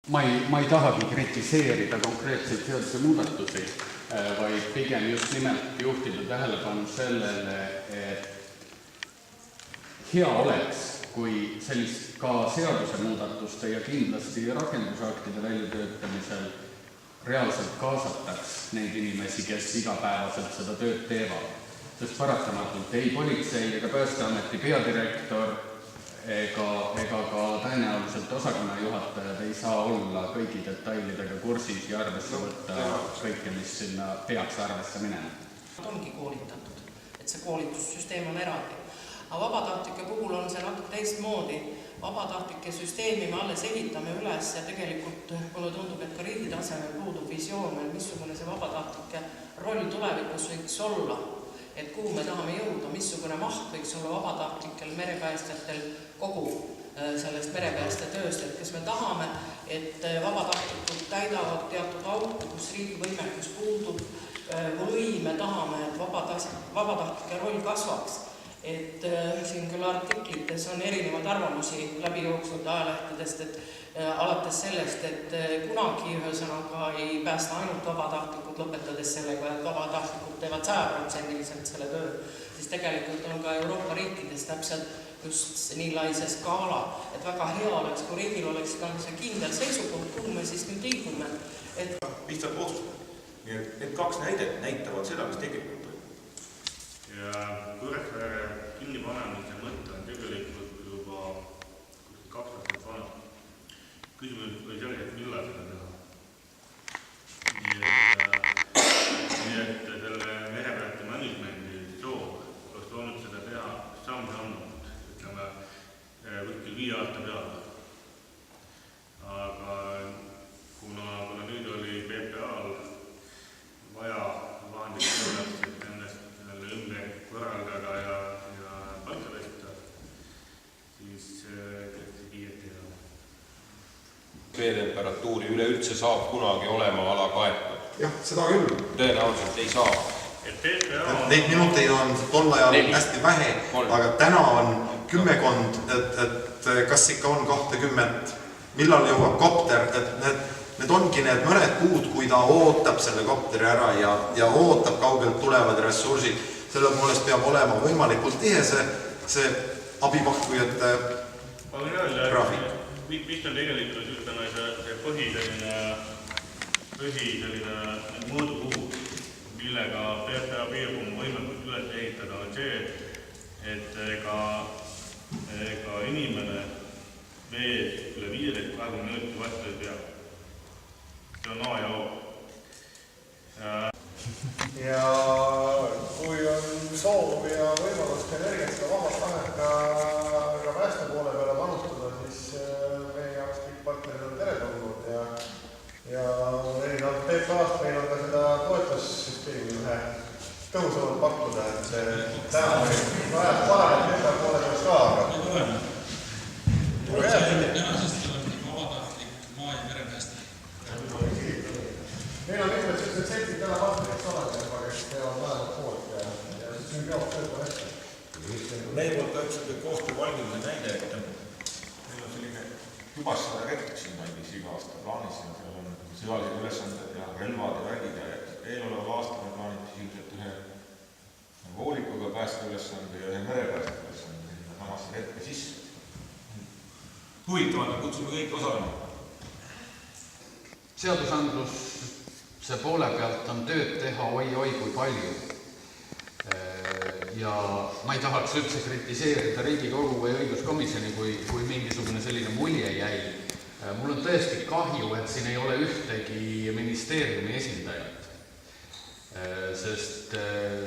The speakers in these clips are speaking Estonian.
Ma ei tahagi kritiseerida konkreetseid seaduse muudatusi, vaid pigem just nimelt juhtida tähelepanu sellele, et hea oleks, kui sellist ka seaduse muudatuste ja kindlasti rakendusaktide väljatöötamisel reaalselt kaasataks neid inimesi, kes igapäevaselt seda tööd teevad. Sest paratamatult ei politsei ega Päästeameti peadirektor ega ka tõenäoliselt osakonnajuhatajad ei saa olla kõigi detailidega kursis ja arvesse võtta kõike, mis sinna peaks arvesse minema. Ongi koolitatud, et see koolitussüsteem on eraldi. Aga vabatahtlike puhul on see natuke teistmoodi. Vabatahtlike süsteemi me alles ehitame üles ja tegelikult mulle tundub, et ka riigi tasemel puudub visioon, missugune see vabatahtlike roll tulevikus võiks olla, et kuhu me tahame jõuda, missugune maht võiks olla vabatahtlikel merepäästjatel kogu sellest merepääste tööst, et kas me tahame, et vabatahtlikud täidavad teatud auku, kus riigi võimekus puudub, või me tahame, et vabatahtlike roll kasvaks. Et siin küll artiklites on erinevad arvamusi läbi jooksnud ajalehtedest, et alates sellest, et kunagi ühesõnaga ei päästa ainult vabatahtlikud, lõpetades sellega, et vabatahtlikud teevad 100% selle töö, siis tegelikult on ka Euroopa riikides täpselt just nii lai see skaala, et väga hea oleks, kui riigil oleks ka see kindel seisukoht, kuhu me siis nüüd liigume. Lihtsalt otsustada. Nii et need kaks näidet näitavad seda, mis tegelikult ja Kuressaare kinnipanemise mõte on tegelikult juba 2 aastat vana. Küsimus oli selle, et millal seda teha. Nii et selle merepääste managemendi soov oleks olnud seda teha samm-sammult, ütleme, kuskil 5 aasta peale. Aga kuna nüüd oli PPA-l vaja vahendid selleks, et ennast ümber korraldada ja palka tõsta, siis see kiirti ei ole. Veetemperatuuri üleüldse saab kunagi olema ala kaetud. Jah, seda küll. Tõenäoliselt ei saa. Neid minuteid on tol ajal hästi vähe, aga täna on 10, et kas ikka on 20, millal jõuab kopter, et need ongi need mõned kuud, kui ta ootab selle kopteri ära ja ootab kaugelt tulevad ressursid. Selle poolest peab olema võimalikult tihe see abipakkujate graafik. Mis on tegelikult ütleme see põhiline mõõdupuud, millega PPA piirkonna võimekust üles ehitada, on see, et ega inimene vees üle 15-20 minuti vastu ei pea. See on A ja O. Ja kui on soov ja võimalust energiat seda vabast tahet ka pääste poole peale panustada, siis meie jaoks kõik partnerid on teretulnud ja erinevalt PPA-st meil on ka seda toetussüsteemi ühe tõhusamalt pakkuda, et täna ajad paraneb PPA poole pealt ka, aga tänasest on vabatahtlik maa- ja merepääste. meil on mitmed sellised seltid täna partnerid saladega, kes teevad mõlemad poolt ja sümbioos töötab hästi. Meie poolt täpselt koostöö valmimise näide, et meil on selline Tubassaare retk siin näiteks iga aasta plaanis ja seal on sõjalised ülesanded ja relvad ja vägid ja eeloleval aastal me plaaniti ilmselt ühe voolikuga pääste ülesande ja ühe merepääste ülesande samasse retke sisse. Huvitavalt kutsume kõik osalema. Seadusandlus see poole pealt on tööd teha oi kui palju. Ja ma ei tahaks üldse kritiseerida Riigikogu või õiguskomisjoni, kui mingisugune selline mulje jäi. Mul on tõesti kahju, et siin ei ole ühtegi ministeeriumi esindajat. Sest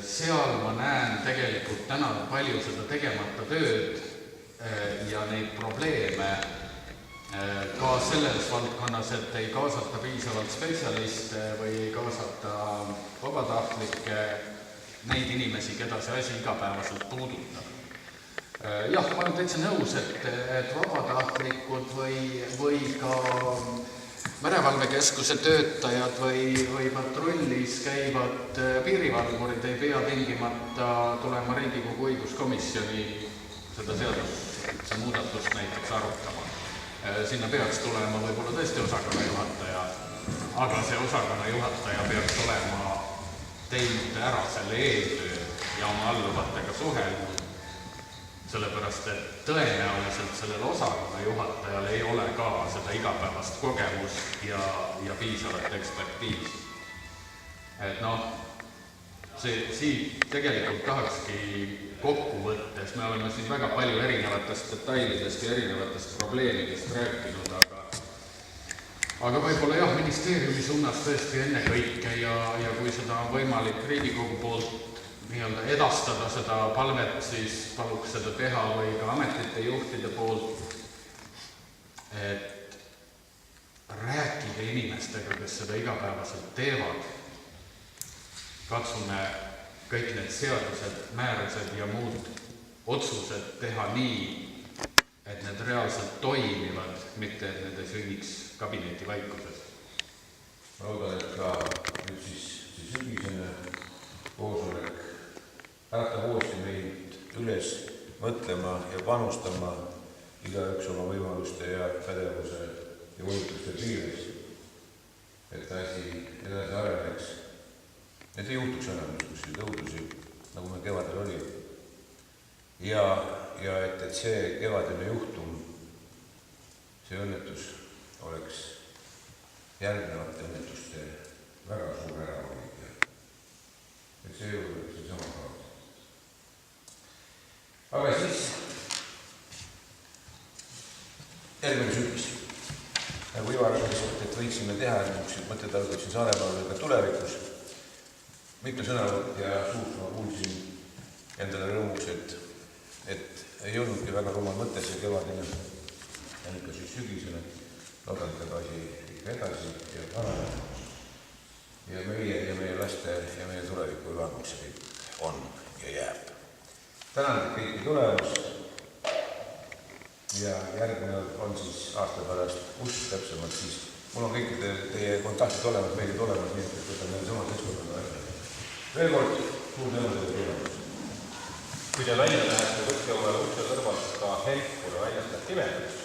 seal ma näen tegelikult täna palju seda tegemata tööd ja neid probleeme ka selles valdkonnas, et ei kaasata piisavalt spetsialiste või ei kaasata vabatahtlikke, neid inimesi, keda see asi igapäevaselt puudutab. Jah, ma olen täitsa nõus, et vabatahtlikud või ka merevalvekeskuse töötajad või patrullis käivad piirivalvurid ei pea tingimata tulema Riigikogu õiguskomisjoni seda seaduse muudatust näiteks arutama. sinna peaks tulema võib-olla tõesti osakonna juhataja, aga see osakonna juhataja peaks olema teinud ära selle eeltöö ja oma alluvatega suhelnud, sellepärast et tõenäoliselt sellel osakonna juhatajal ei ole ka seda igapäevast kogemust ja piisavat ekspertiisi. Et noh, siit tegelikult tahakski kokkuvõttes, me oleme siin väga palju erinevatest detailidest ja erinevatest probleemidest rääkinud, aga võib-olla jah, ministeeriumi suunas tõesti enne kõike ja kui seda on võimalik Riigikogu poolt nii-öelda edastada seda palvet, siis paluks seda teha või ka ametite juhtide poolt, et rääkige inimestega, kes seda igapäevaselt teevad. Katsume kõik need seadused, määrused ja muud otsused teha nii, et need reaalselt toimivad, mitte et need ei sünniks kabineti vaikuses. Ma loodan, et ka nüüd siis sügisene koosolek äratab uuesti meid üles mõtlema ja panustama igaüks oma võimaluste ja pädevuse ja volituste piires, et asi edasi areneks. Et ei juhtuks enam niisuguseid õudusi, nagu me kevadel oli. Ja et see kevadine juhtum, see õnnetus oleks järgnevate õnnetuste väga suur ärahoidja. Et see ju oleks see sama kaas. Aga siis järgmine sügis. Nagu Ivar ütles, et võiksime teha niisuguseid mõttetalguid siin Saaremaal ka tulevikus. Mitu sõnavõtt ja suurt ma kuulsin endale rõõmuks, et ei olnudki väga rumal mõte see kevadine ja ikka siis sügisene. Loodan, et asi ikka edasi ja paraneb. Ja meie laste ja meie tuleviku hüvanguks see kõik on ja jääb. Tänan kõiki tulemust ja järgmine on siis aasta pärast, kus täpsemalt siis. Mul on kõik teie kontaktid olemas, meilid olemas, nii et võtame neile sama seltskonnaga välja. Veel kord, suur tänu teile tulemust. Kui te välja lähete, võtke omale ukse kõrvalt ka helpule väljastada timedust.